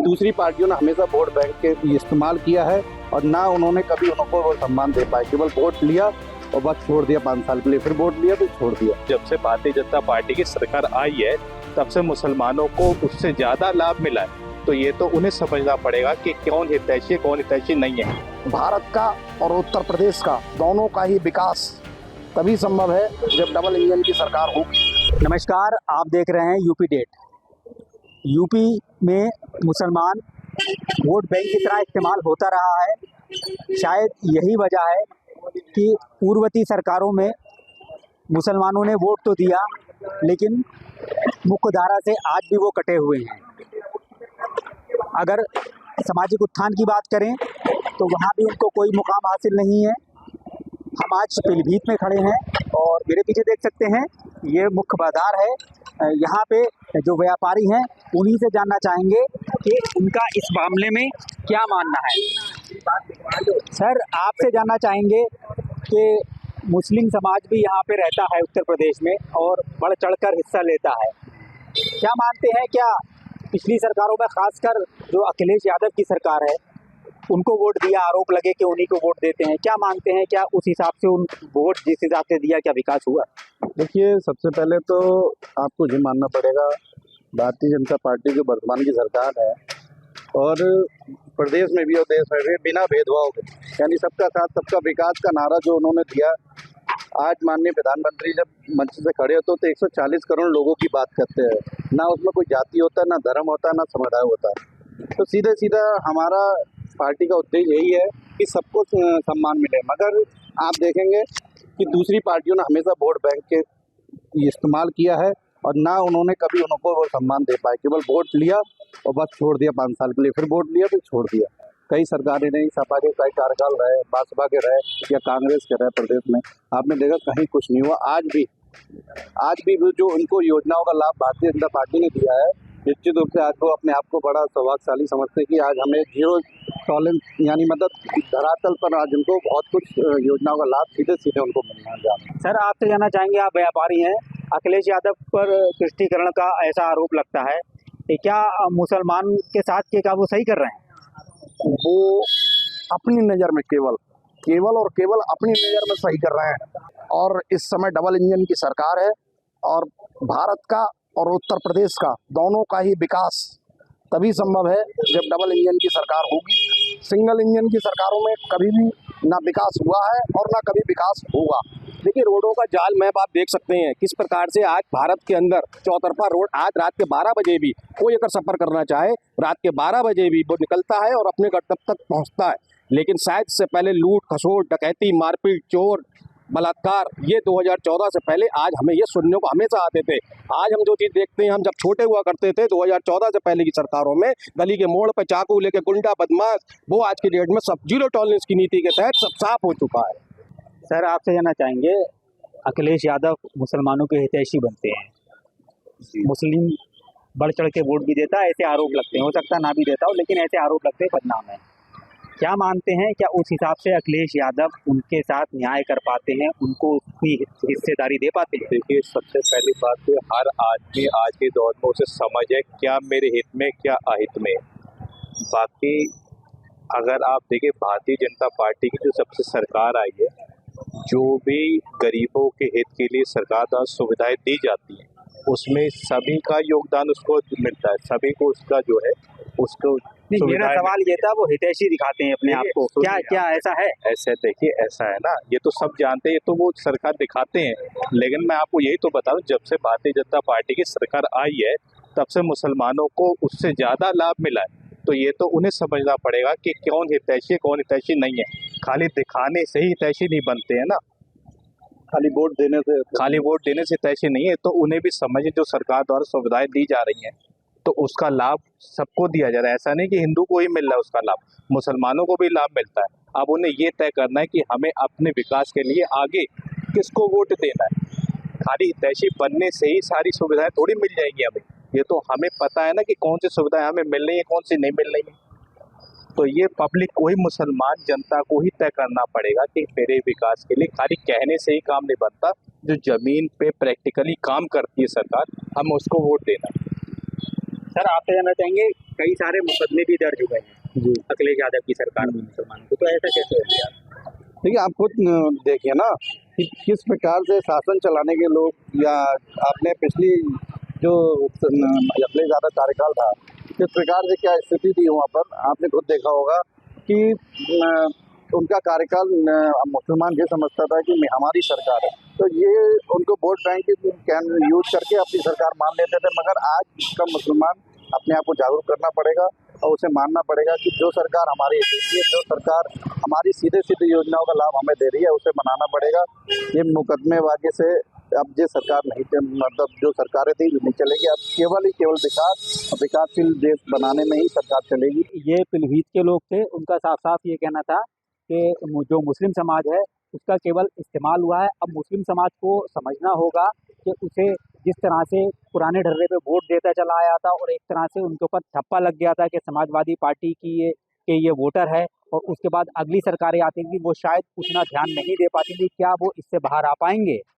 दूसरी पार्टियों ने हमेशा वोट बैंक के इस्तेमाल किया है और ना उन्होंने कभी उनको वो सम्मान दे पाए। केवल वोट लिया और बस छोड़ दिया, 5 साल के लिए, फिर वोट लिया तो छोड़ दिया। जब से भारतीय जनता पार्टी की सरकार आई है तब से मुसलमानों को उससे ज्यादा लाभ मिला है, तो ये तो उन्हें समझना पड़ेगा कि कौन हितैषी है कौन हितैषी नहीं है। भारत का और उत्तर प्रदेश का दोनों का ही विकास तभी संभव है जब डबल इंजन की सरकार होगी। नमस्कार, आप देख रहे हैं यूपी डेट। यूपी में मुसलमान वोट बैंक की तरह इस्तेमाल होता रहा है। शायद यही वजह है कि पूर्ववर्ती सरकारों में मुसलमानों ने वोट तो दिया लेकिन मुख्य धारा से आज भी वो कटे हुए हैं। अगर सामाजिक उत्थान की बात करें तो वहाँ भी उनको कोई मुकाम हासिल नहीं है। हम आज पीलीभीत में खड़े हैं और मेरे पीछे देख सकते हैं ये मुख्य बाजार है। यहाँ पे जो व्यापारी हैं उन्हीं से जानना चाहेंगे कि उनका इस मामले में क्या मानना है। सर, आपसे जानना चाहेंगे कि मुस्लिम समाज भी यहाँ पे रहता है उत्तर प्रदेश में और बढ़ चढ़कर हिस्सा लेता है। क्या मानते हैं, क्या पिछली सरकारों में खासकर जो अखिलेश यादव की सरकार है उनको वोट दिया, आरोप लगे कि उन्हीं को वोट देते हैं, क्या मानते हैं, क्या उस हिसाब से उन वोट जिस हिसाब से दिया क्या विकास हुआ? देखिए, सबसे पहले तो आपको ये मानना पड़ेगा भारतीय जनता पार्टी की वर्तमान की सरकार है और प्रदेश में भी और देश में भी बिना भेदभाव के, यानी सबका साथ सबका विकास का नारा जो उन्होंने दिया। आज माननीय प्रधानमंत्री जब मंच से खड़े होते तो 140 करोड़ लोगों की बात करते हैं, ना उसमें कोई जाति होता है, ना धर्म होता है, ना समुदाय होता है। तो सीधे सीधा हमारा पार्टी का उद्देश्य यही है कि सबको सम्मान मिले। मगर आप देखेंगे कि दूसरी पार्टियों ने हमेशा वोट बैंक के इस्तेमाल किया है और ना उन्होंने कभी उनको वो सम्मान दे पाए। केवल वोट लिया और बस छोड़ दिया, 5 साल के लिए, फिर वोट लिया तो छोड़ दिया। कई सरकारें नहीं, सपा के कई कार्यकाल रहे, बसपा के रहे या कांग्रेस के रहे प्रदेश में, आपने देखा कहीं कुछ नहीं हुआ। आज भी जो उनको योजनाओं का लाभ भारतीय जनता पार्टी ने दिया है, निश्चित रूप से आज वो अपने आप को बड़ा सौभाग्यशाली समझते हैं कि आज हमें जीरो टॉलरेंस यानी मतलब धरातल पर आज उनको बहुत कुछ योजनाओं का लाभ सीधे सीधे उनको मिलना है। सर, आपसे जानना चाहेंगे, आप व्यापारी हैं, अखिलेश यादव पर तुष्टीकरण का ऐसा आरोप लगता है कि क्या मुसलमान के साथ के का वो सही कर रहे हैं? वो अपनी नज़र में केवल और केवल अपनी नज़र में सही कर रहे हैं और इस समय डबल इंजन की सरकार है और भारत का और उत्तर प्रदेश का दोनों का ही विकास तभी संभव है जब डबल इंजन की सरकार होगी। सिंगल इंजन की सरकारों में कभी भी ना विकास हुआ है और ना कभी विकास होगा। देखिए, रोडों का जाल मैप आप देख सकते हैं किस प्रकार से आज भारत के अंदर चौतरफा रोड, आज रात के 12 बजे भी कोई अगर सफर करना चाहे रात के 12 बजे भी वो निकलता है और अपने गंतव्य तक पहुंचता है। लेकिन शायद इससे पहले लूट खसोट, डकैती, मारपीट, चोर, बलात्कार, ये 2014 से पहले आज हमें ये सुनने को हमेशा आते थे। आज हम जो चीज़ देखते हैं, हम जब छोटे हुआ करते थे 2014 से पहले की सरकारों में गली के मोड़ पे चाकू लेके गुंडा बदमाश, वो आज की डेट में सब जीरो टॉलरेंस की नीति के तहत सब साफ हो चुका है। सर, आपसे जानना चाहेंगे, अखिलेश यादव मुसलमानों के हितैषी बनते हैं, मुस्लिम बढ़ चढ़ के वोट भी देता है, ऐसे आरोप लगते हैं, हो सकता ना भी देता हो लेकिन ऐसे आरोप लगते हैं, बदनाम है। क्या मानते हैं, क्या उस हिसाब से अखिलेश यादव उनके साथ न्याय कर पाते हैं, उनको उसकी हिस्सेदारी दे पाते हैं? देखिए, सबसे पहली बात तो हर आदमी आज के दौर में उसे समझ है क्या मेरे हित में क्या अहित में। बाकी अगर आप देखिए भारतीय जनता पार्टी की जो सबसे सरकार आई है, जो भी गरीबों के हित के लिए सरकार द्वारा सुविधाएं दी जाती हैं उसमें सभी का योगदान उसको मिलता है, सभी को उसका जो है उसको। मेरा सवाल ये था, वो हितैषी दिखाते हैं अपने आप को, क्या ऐसा है? ऐसे देखिए, ऐसा है ना, ये तो सब जानते हैं, तो वो सरकार दिखाते हैं। लेकिन मैं आपको यही तो बता दूं, जब से भारतीय जनता पार्टी की सरकार आई है तब से मुसलमानों को उससे ज्यादा लाभ मिला है, तो ये तो उन्हें समझना पड़ेगा कि कौन हितैषी है कौन हितैषी नहीं है। खाली दिखाने से ही हितैषी नहीं बनते हैं ना, खाली वोट देने से हितैषी नहीं है। तो उन्हें भी समझे जो सरकार द्वारा सुविधाएं दी जा रही हैं तो उसका लाभ सबको दिया जा रहा है। ऐसा नहीं कि हिंदू को ही मिल रहा है उसका लाभ, मुसलमानों को भी लाभ मिलता है। अब उन्हें ये तय करना है कि हमें अपने विकास के लिए आगे किसको वोट देना है। खाली हितैषी बनने से ही सारी सुविधाएं थोड़ी मिल जाएगी हमें, ये तो हमें पता है ना कि कौन सी सुविधाएं हमें मिल रही है कौन सी नहीं मिल रही है। तो ये पब्लिक को ही, मुसलमान जनता को ही तय करना पड़ेगा कि मेरे विकास के लिए खाली कहने से ही काम नहीं बनता, जो जमीन पे प्रैक्टिकली काम करती है सरकार, हम उसको वोट देना। सर आप तो जानना चाहेंगे कई सारे मुकदमे भी दर्ज हुए हैं जी अखिलेश यादव की सरकार में मुसलमानों को, तो ऐसा कैसे हो गया? देखिए, आप खुद देखिए ना कि किस प्रकार से शासन चलाने के लोग, या आपने पिछली जो अखिलेश यादव कार्यकाल था, किस प्रकार से क्या स्थिति थी वहाँ पर, आपने खुद देखा होगा कि उनका कार्यकाल मुसलमान ये समझता था कि हमारी सरकार है, तो ये उनको वोट बैंक यूज करके अपनी सरकार मान लेते थे। मगर आज का मुसलमान अपने आप को जागरूक करना पड़ेगा और उसे मानना पड़ेगा कि जो सरकार हमारी है, जो सरकार हमारी सीधे सीधे योजनाओं का लाभ हमें दे रही है, उसे मनाना पड़ेगा। ये मुकदमेबाजी से अब ये सरकार नहीं, मतलब जो सरकारें थी नहीं चलेगी। अब केवल विकास और विकासशील देश बनाने में ही सरकार चलेगी। ये पीलीभीत के लोग थे, उनका साफ साफ ये कहना था कि जो मुस्लिम समाज है उसका केवल इस्तेमाल हुआ है। अब मुस्लिम समाज को समझना होगा कि उसे जिस तरह से पुराने ढर्रे पे वोट देता चला आया था और एक तरह से उनके ऊपर ठप्पा लग गया था कि समाजवादी पार्टी की ये वोटर है, और उसके बाद अगली सरकारें आती थी वो शायद उतना ध्यान नहीं दे पाती थी, क्या वो इससे बाहर आ पाएंगे?